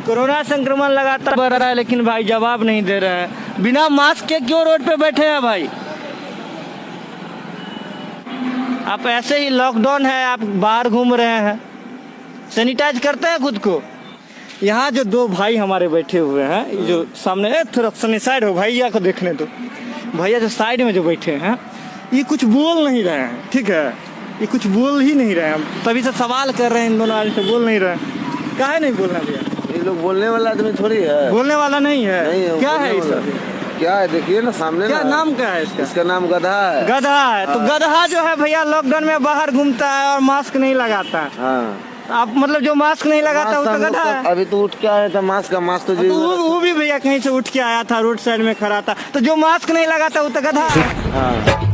Corona संक्रमण लगातार बढ़ रहा है, लेकिन भाई जवाब नहीं दे रहे हैं। बिना मास्क के क्यों रोड पे बैठे हैं भाई? आप ऐसे ही लॉकडाउन है, आप बाहर घूम रहे हैं, सैनिटाइज करते हैं खुद को। यहाँ जो दो भाई हमारे बैठे हुए हैं, जो सामने थोड़ा सनी साइड हो, भैया को देखने दो। भैया जो साइड में जो बैठे हैं, ये कुछ बोल नहीं रहे हैं, ठीक है, ये कुछ बोल ही नहीं रहे हैं। तभी से सवाल कर रहे हैं, इन दोनों आदमी से बोल नहीं रहे हैं। काहे नहीं बोलना भैया? ये लोग बोलने वाला आदमी थोड़ी है। बोलने वाला नहीं है, नहीं है, क्या है बोलने इसका? वाला। क्या है देखिए ना सामने क्या ना। नाम क्या है इसका? इसका नाम गधा है। गधा है। तो गधा जो है भैया लॉकडाउन में बाहर घूमता है और मास्क नहीं लगाता है। हाँ, आप मतलब जो मास्क नहीं लगाता वो तो गधा है। अभी तो उठ के आया था, मास्क का मास्क तो तो वो भी भैया कहीं से उठ के आया था, रोड साइड में खड़ा था। तो जो मास्क नहीं लगाता वो तो गधा है। हाँ।